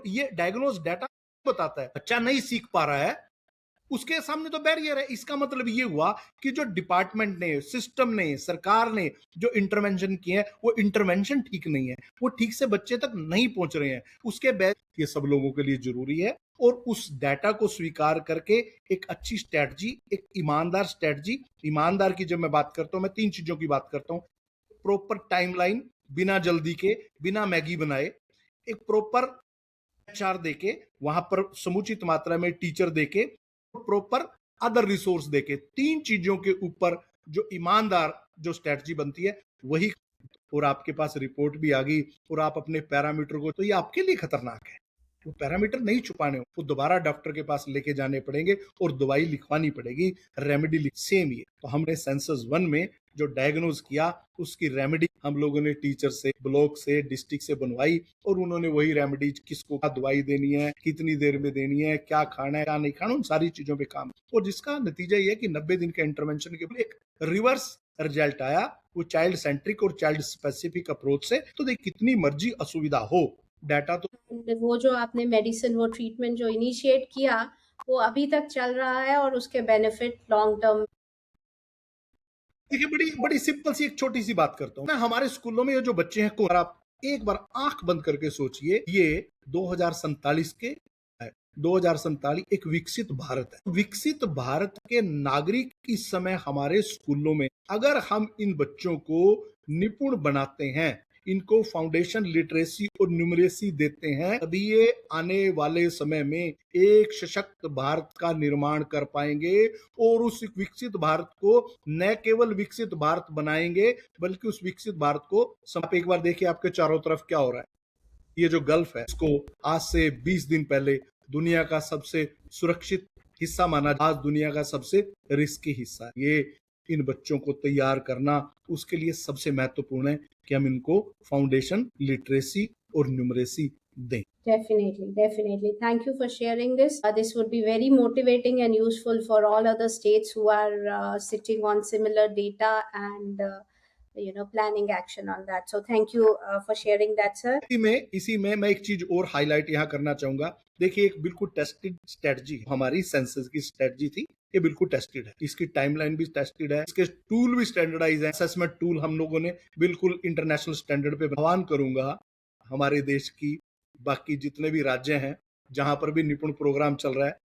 ये डायग्नोज डाटा बताता है। बच्चा नहीं सीख पा रहा है, उसके सामने तो बैरियर है। इसका मतलब ये हुआ कि जो डिपार्टमेंट ने, सिस्टम ने, सरकार ने जो इंटरवेंशन किए हैं, वो इंटरवेंशन ठीक नहीं है, वो ठीक से बच्चे तक नहीं पहुंच रहे हैं। उसके बाद ये सब लोगों के लिए जरूरी है, और उस डाटा को स्वीकार करके एक अच्छी स्ट्रेटजी, एक ईमानदार स्ट्रेटजी। ईमानदार की जब मैं बात करता हूं, मैं 3 चीजों की बात करता हूं। प्रॉपर टाइमलाइन, बिना जल्दी के, बिना मैगी बनाए, एक प्रॉपर एचआर देके, वहां पर समुचित मात्रा में टीचर देके, प्रॉपर अदर रिसोर्स देके, 3 चीजों के ऊपर जो ईमानदार जो स्ट्रेटजी बनती है, वही, और आपके पास रिपोर्ट भी आ गई और आप अपने पैरामीटर को, तो ये आपके लिए खतरनाक है। वो पैरामीटर नहीं छुपाने हो, वो दोबारा डॉक्टर के पास लेके जाने पड़ेंगे और दवाई लिखवानी पड़ेगी, रेमेडी सेम ये। तो हमने सेंसस 1 में जो डायग्नोज किया उसकी रेमेडी हम लोगों ने टीचर से, ब्लॉक से, डिस्ट्रिक्ट से बनवाई और उन्होंने वही रेमेडी किसको क्या दवाई देनी है, कितनी देर में देनी है, क्या खाना है क्या नहीं खाना, उन सारी चीजों पे काम। और जिसका नतीजा ये है कि 90 दिन के इंटरवेंशन के बाद एक रिवर्स रिजल्ट आया, वो चाइल्ड सेंट्रिक और चाइल्ड स्पेसिफिक अप्रोच से। तो देख कितनी मर्जी असुविधा हो, डाटा तो वो जो आपने मेडिसिन, वो ट्रीटमेंट जो इनिशिएट किया वो अभी तक चल रहा है और उसके बेनिफिट लॉन्ग टर्म। देखिए बड़ी बड़ी सिंपल सी एक छोटी सी बात करता हूँ मैं। हमारे स्कूलों में ये जो बच्चे हैं, आप एक बार आंख बंद करके सोचिए, ये 2047 के 2047 एक विकसित भारत है। विकसित भारत के नागरिक इस समय हमारे स्कूलों में, अगर हम इन बच्चों को निपुण बनाते हैं, इनको फाउंडेशन लिटरेसी और न्यूमरेसी देते हैं, तभी ये आने वाले समय में एक सशक्त भारत का निर्माण कर पाएंगे और उस विकसित भारत को न केवल विकसित भारत बनाएंगे बल्कि उस विकसित भारत को आप एक बार देखिए आपके चारों तरफ क्या हो रहा है। ये जो गल्फ है, इसको आज से 20 दिन पहले दुनिया का सबसे सुरक्षित हिस्सा माना, आज दुनिया का सबसे रिस्की हिस्सा है। ये इन बच्चों को तैयार करना उसके लिए सबसे महत्वपूर्ण है कि हम इनको फाउंडेशन लिटरेसी और न्यूमरेसी दें। Definitely. Thank you for sharing this. This would be very motivating and useful for all other states who are sitting on similar data and planning action on that. So thank you for sharing that, sir. इसी में मैं एक चीज और highlight यहाँ करना चाहूंगा। देखिए एक बिल्कुल टेस्टेड स्ट्रेटजी हमारी सेंसस की स्ट्रेटजी थी, ये बिल्कुल टेस्टेड है, इसकी टाइमलाइन भी टेस्टेड है, इसके टूल भी स्टैंडर्डाइज है, असेसमेंट टूल हम लोगों ने बिल्कुल इंटरनेशनल स्टैंडर्ड पे। आह्वान करूंगा हमारे देश की बाकी जितने भी राज्य हैं जहां पर भी निपुण प्रोग्राम चल रहा है,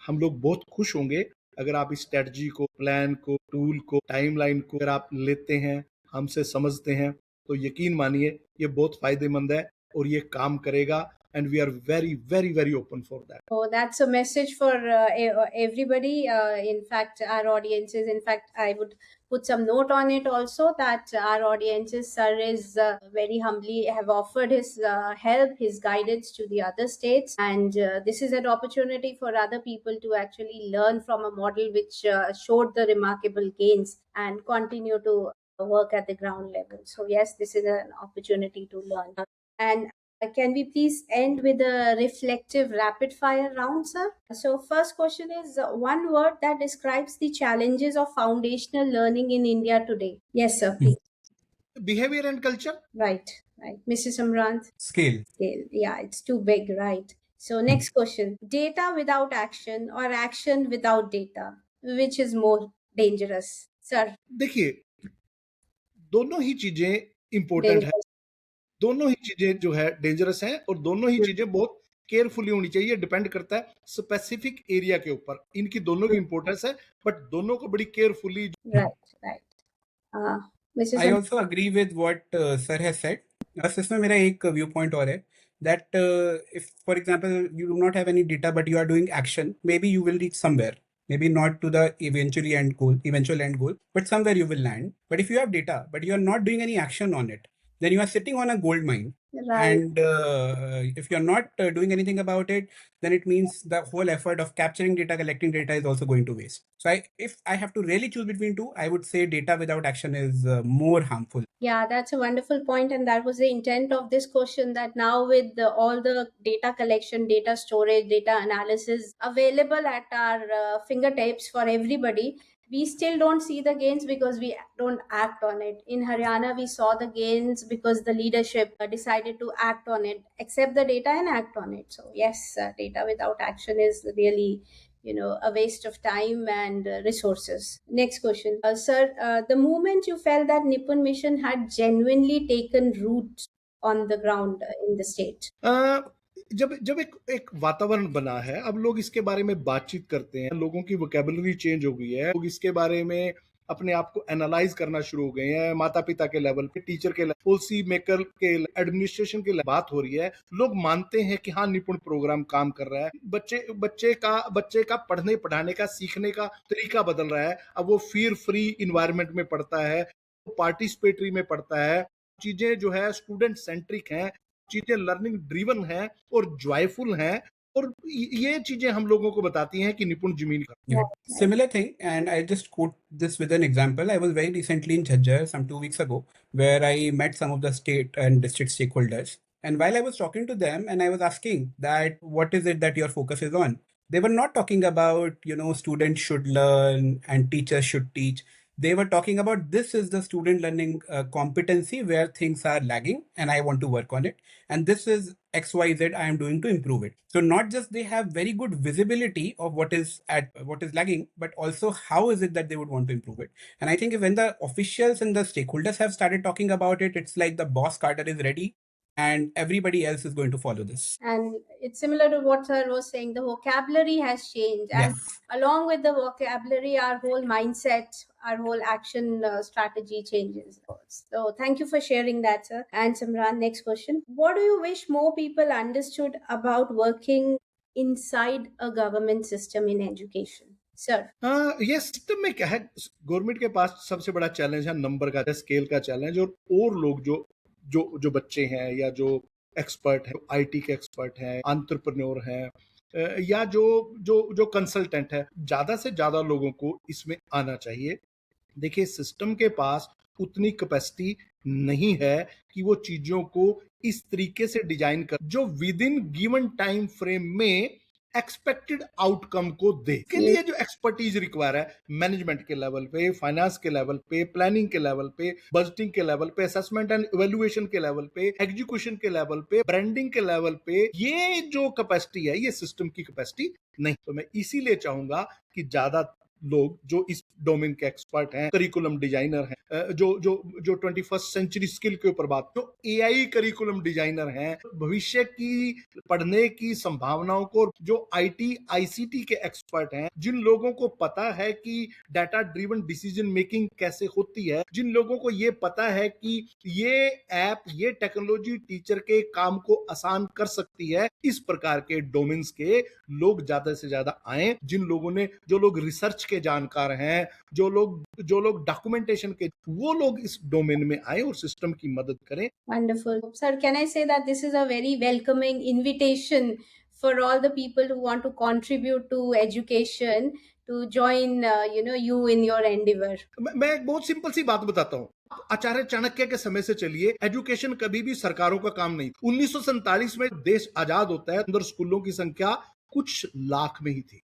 हम लोग बहुत खुश होंगे अगर आप इस स्ट्रेटजी को, प्लान को, टूल को, टाइमलाइन को अगर आप लेते हैं, हमसे समझते हैं, तो यकीन मानिए ये बहुत फायदेमंद है और ये काम करेगा। And we are very open for that. So that's a message for everybody. In fact, our audiences, I would put some note on it also that our audiences, sir is very humbly have offered his help, his guidance to the other states. And this is an opportunity for other people to actually learn from a model which showed the remarkable gains and continue to work at the ground level. So yes, this is an opportunity to learn. And can we please end with a reflective rapid fire round, sir? So first question is one word that describes the challenges of foundational learning in India today. Yes, sir, please. Behavior and culture. Right. Mrs. Amranth? Scale. Yeah, it's too big, right? So next question. Data without action or action without data? Which is more dangerous, sir? देखिए दोनों ही चीजें important है, दोनों ही चीजें जो है dangerous हैं और दोनों ही चीजें बहुत केयरफुली होनी चाहिए। डिपेंड करता है स्पेसिफिक एरिया के ऊपर, इनकी दोनों की इंपॉर्टेंस है, बट दोनों को बड़ी carefully. I also agree with what sir has said. बस इसमें मेरा एक व्यू पॉइंट और है that if for example you do not have any data but you are doing action, maybe you will reach somewhere, maybe not to the eventual end goal, but somewhere you will land. But if you have data but you are not doing any action on it, then you are sitting on a gold mine. Right. And if you're not doing anything about it, then it means the whole effort of capturing data, collecting data is also going to waste. So if I have to really choose between two, I would say data without action is more harmful. Yeah, that's a wonderful point, and that was the intent of this question, that now with all the data collection, data storage, data analysis available at our fingertips for everybody, we still don't see the gains because we don't act on it. In Haryana, we saw the gains because the leadership decided to act on it, accept the data and act on it. So yes, data without action is really, a waste of time and resources. Next question. Sir, the moment you felt that Nipun Mission had genuinely taken root on the ground in the state? जब एक वातावरण बना है, अब लोग इसके बारे में बातचीत करते हैं, लोगों की वोकैबुलरी चेंज हो गई है, लोग इसके बारे में अपने आप को एनालाइज करना शुरू हो गए हैं, माता पिता के लेवल पे, टीचर के लेवल, पॉलिसी मेकर के, एडमिनिस्ट्रेशन के बात हो रही है, लोग मानते हैं कि हाँ निपुण प्रोग्राम काम कर रहा है, बच्चे का पढ़ने पढ़ाने का सीखने का तरीका बदल रहा है, अब वो फियर फ्री इन्वायरमेंट में पढ़ता है, पार्टिसिपेटरी में पढ़ता है, चीजें जो है स्टूडेंट सेंट्रिक हैं, चीजें लर्निंग ड्रिवन हैं और जॉयफुल हैं, और ये चीजें हम लोगों को बताती हैं कि निपुण जमीन का। Yeah. Similar thing, and I just quote this with an example. I was very recently in Jhajjar some 2 weeks ago, where I met some of the state and district stakeholders. And while I was talking to them and I was asking that what is it that your focus is on, they were not talking about, students should learn and teachers should teach. They were talking about this is the student learning competency where things are lagging and I want to work on it. And this is XYZ I am doing to improve it. So not just they have very good visibility of what is lagging, but also how is it that they would want to improve it. And I think when the officials and the stakeholders have started talking about it, it's like the boss Carter is ready and everybody else is going to follow this. And it's similar to what sir was saying, the vocabulary has changed, and Yes. along with the vocabulary, our whole mindset, our whole action strategy changes. So thank you for sharing that, sir. And Simran, next question. What do you wish more people understood about working inside a government system in education? Sir. ये system में क्या है, government के पास सबसे बड़ा challenge है number का, scale का चैलेंज, और लोग जो बच्चे हैं या जो एक्सपर्ट है, आईटी के एक्सपर्ट हैं, एंटरप्रेन्योर हैं, या जो कंसल्टेंट है, ज्यादा से ज्यादा लोगों को इसमें आना चाहिए। देखिए, सिस्टम के पास उतनी कैपेसिटी नहीं है कि वो चीजों को इस तरीके से डिजाइन कर जो with in given time frame में एक्सपेक्टेड आउटकम को दे। के लिए जो एक्सपर्टीज रिक्वायर है, मैनेजमेंट के लेवल पे, फाइनेंस के लेवल पे, प्लानिंग के लेवल पे, बजटिंग के लेवल पे, असेसमेंट एंड इवैल्यूएशन के लेवल पे, एग्जीक्यूशन के लेवल पे, ब्रांडिंग के लेवल पे, ये जो कैपेसिटी है, ये सिस्टम की कैपेसिटी नहीं। तो मैं इसीलिए चाहूंगा कि ज्यादा लोग जो इस डोमेन के एक्सपर्ट हैं, करिकुलम डिजाइनर हैं, जो 21st सेंचुरी स्किल के ऊपर बात, जो एआई करिकुलम डिजाइनर हैं, भविष्य की पढ़ने की संभावनाओं को, जो आईटी आईसीटी के एक्सपर्ट हैं, जिन लोगों को पता है कि डाटा ड्रिवन डिसीजन मेकिंग कैसे होती है, जिन लोगों को ये पता है कि ये ऐप, ये टेक्नोलॉजी टीचर के काम को आसान कर सकती है, इस प्रकार के डोमेन्स के लोग ज्यादा से ज्यादा आए। जो लोग रिसर्च के जानकार हैं, जो लोग डॉक्यूमेंटेशन के, वो लोग इस डोमेन में आए और सिस्टम की मदद करें। Wonderful. Sir, can I say that this is a very welcoming invitation for all the people who want to contribute to education to join, you in your endeavor? मैं एक बहुत सिंपल सी बात बताता हूँ। आचार्य चाणक्य के समय से चलिए, एजुकेशन कभी भी सरकारों का काम नहीं। 1947 में देश आजाद होता है, अंदर स्कूलों की संख्या कुछ लाख में ही थी।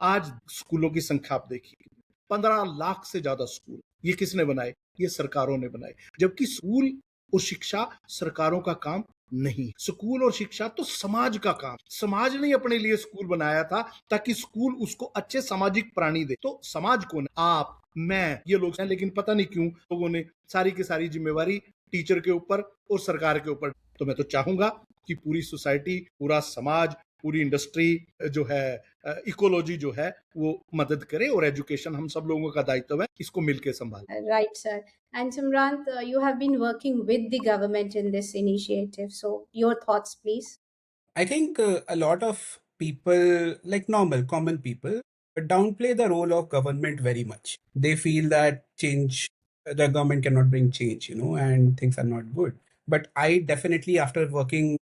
आज स्कूलों की संख्या आप देखिए, 15 लाख से ज्यादा स्कूल। ये किसने बनाए? ये सरकारों ने बनाए। जबकि स्कूल और शिक्षा सरकारों का काम नहीं। स्कूल और शिक्षा तो समाज का काम। समाज ने अपने लिए स्कूल बनाया था ताकि स्कूल उसको अच्छे सामाजिक प्राणी दे। तो समाज कौन है? आप, मैं, ये लोग हैं। लेकिन पता नहीं क्यों लोगों ने सारी की सारी जिम्मेवारी टीचर के ऊपर और सरकार के ऊपर। तो मैं तो चाहूंगा कि पूरी सोसाइटी, पूरा समाज, पूरी इंडस्ट्री जो है, इकोलॉजी जो है, वो मदद करे, और एजुकेशन हम सब लोगों का दायित्व है, इसको मिलकर संभालें। Right, sir. And Simran, you have been working with the government in this initiative. So your thoughts, please. I think a lot of people, like common people, downplay the role of government very much. They feel that the government cannot bring change, and things are not good. But I definitely, after working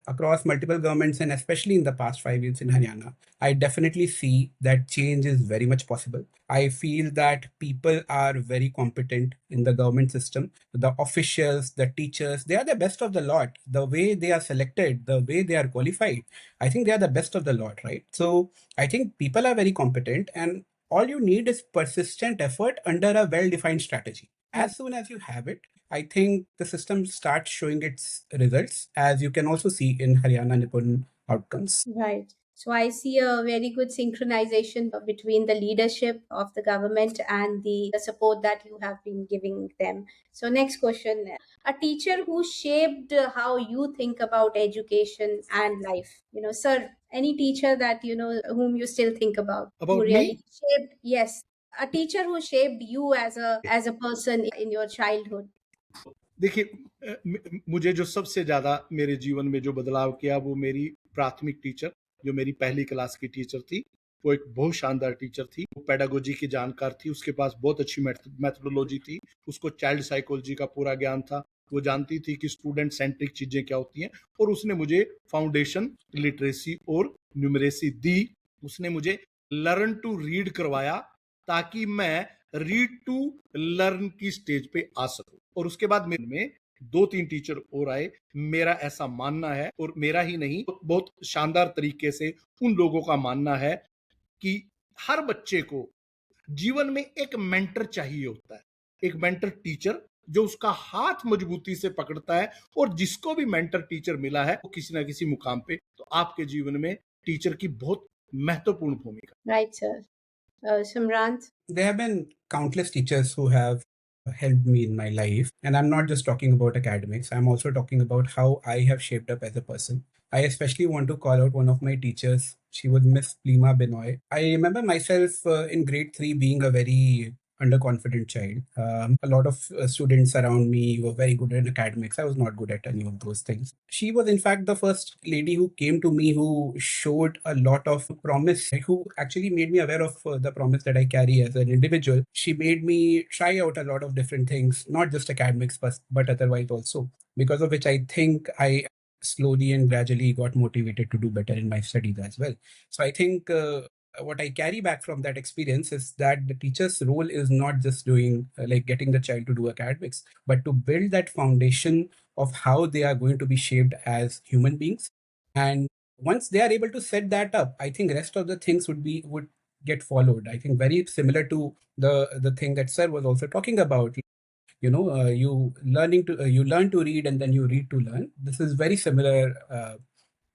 across multiple governments and especially in the past 5 years in Haryana, I definitely see that change is very much possible. I feel that people are very competent in the government system. The officials, the teachers, they are the best of the lot. The way they are selected, the way they are qualified, I think they are the best of the lot, right? So I think people are very competent, and all you need is persistent effort under a well-defined strategy. As soon as you have it, I think the system starts showing its results, as you can also see in Haryana Nipun outcomes. Right. So I see a very good synchronization between the leadership of the government and the support that you have been giving them. So next question, a teacher who shaped how you think about education and life. Sir, any teacher that, whom you still think about? About who really me? shaped, yes. A teacher who shaped you as a person in your childhood. देखिए, मुझे जो सबसे ज्यादा मेरे जीवन में जो बदलाव किया, वो मेरी प्राथमिक टीचर, जो मेरी पहली क्लास की टीचर थी। वो एक बहुत शानदार टीचर थी। वो पेडागोजी की जानकार थी, उसके पास बहुत अच्छी मेथोडोलॉजी थी, उसको चाइल्ड साइकोलॉजी का पूरा ज्ञान था। वो जानती थी कि स्टूडेंट सेंट्रिक चीजें क्या होती हैं, और उसने मुझे फाउंडेशन लिटरेसी और न्यूमरेसी दी। उसने मुझे लर्न टू रीड करवाया ताकि मैं रीड टू लर्न की स्टेज पे आ सकूं। और उसके बाद मेरे में 2-3 टीचर और आए। मेरा ऐसा मानना है, और मेरा ही नहीं, बहुत शानदार तरीके से उन लोगों का मानना है कि हर बच्चे को जीवन में एक मेंटर चाहिए होता है, एक मेंटर टीचर जो उसका हाथ मजबूती से पकड़ता है, और जिसको भी मेंटर टीचर मिला है वो किसी ना किसी मुकाम पे, तो आपके जीवन में टीचर की बहुत महत्वपूर्ण भूमिका। Right, sir. Simrant? There have been countless teachers who have helped me in my life. And I'm not just talking about academics, I'm also talking about how I have shaped up as a person. I especially want to call out one of my teachers. She was Miss Plima Benoy. I remember myself in grade 3 being a very underconfident child. A lot of students around me were very good at academics. I was not good at any of those things. She was, in fact, the first lady who came to me who showed a lot of promise, who actually made me aware of the promise that I carry as an individual. She made me try out a lot of different things, not just academics, but otherwise also, because of which I think I slowly and gradually got motivated to do better in my studies as well. So I think what I carry back from that experience is that the teacher's role is not just doing like getting the child to do academics, but to build that foundation of how they are going to be shaped as human beings. And once they are able to set that up, I think rest of the things would get followed. I think very similar to the thing that sir was also talking about. You learn to read and then you read to learn. This is very similar.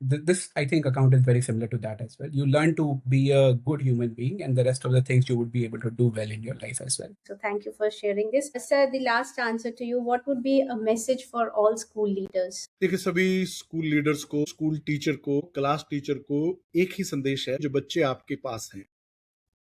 This I think account is very similar to that as well. You learn to be a good human being, and the rest of the things you would be able to do well in your life as well. So thank you for sharing this. Sir, the last answer to you, what would be a message for all school leaders? देखिए, सभी school leaders को, school teacher को, class teacher को एक ही संदेश है, जो बच्चे आपके पास हैं,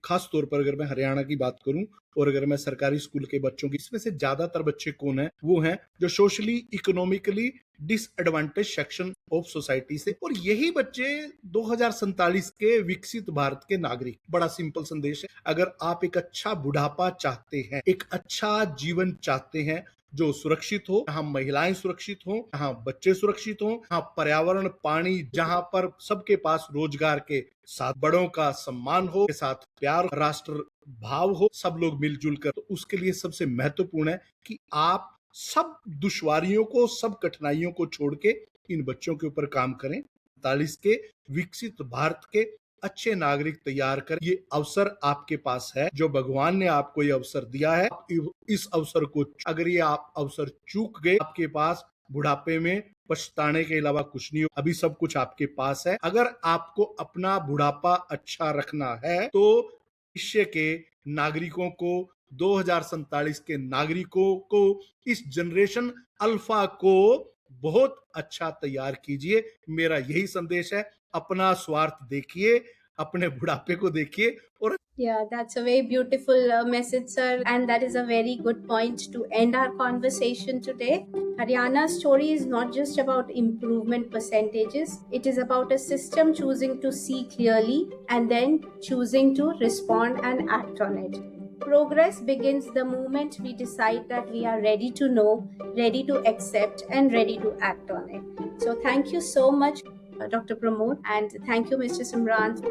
खास तौर पर अगर मैं हरियाणा की बात करूं और अगर मैं सरकारी स्कूल के बच्चों की, इसमें से ज्यादातर बच्चे कौन हैं? वो हैं जो socially economically disadvantage section of society से, और यही बच्चे 2047 के विकसित भारत के नागरिक। बड़ा सिंपल संदेश है, अगर आप एक अच्छा बुढ़ापा चाहते हैं, एक अच्छा जीवन चाहते हैं जो सुरक्षित हो, जहां महिलाएं सुरक्षित हो, जहां बच्चे सुरक्षित हो, जहां पर्यावरण, पानी, जहां पर सबके पास रोजगार के साथ बड़ों का सम्मान हो, के साथ प्यार, राष्ट्र भाव हो, सब लोग मिलजुल कर, तो उसके लिए सबसे महत्वपूर्ण है कि आप सब दुश्वारियों को, सब कठिनाइयों को छोड़ के इन बच्चों के ऊपर काम करें। 40 के विकसित भारत के अच्छे नागरिक तैयार कर, ये अवसर आपके पास है, जो भगवान ने आपको ये अवसर दिया है। इस अवसर को, अगर ये आप अवसर चूक गए, आपके पास बुढ़ापे में पछताने के अलावा कुछ नहीं हो। अभी सब कुछ आपके पास है। अगर आपको अपना बुढ़ापा अच्छा रखना है तो भविष्य के नागरिकों को, 2047 के नागरिकों को, इस जनरेशन अल्फा को बहुत अच्छा तैयार कीजिए। मेरा यही संदेश है। अपना स्वार्थ देखिए, अपने बुढ़ापे को देखिए। और Yeah, that's a very beautiful message, sir. And that is a very good point to end our conversation today. Haryana's story is not just about improvement percentages, it is about a system choosing to see clearly and then choosing to respond and act on it. Progress begins the moment we decide that we are ready to know, ready to accept, and ready to act on it. So, thank you so much, Dr. Pramod, and thank you, Mr. Simran.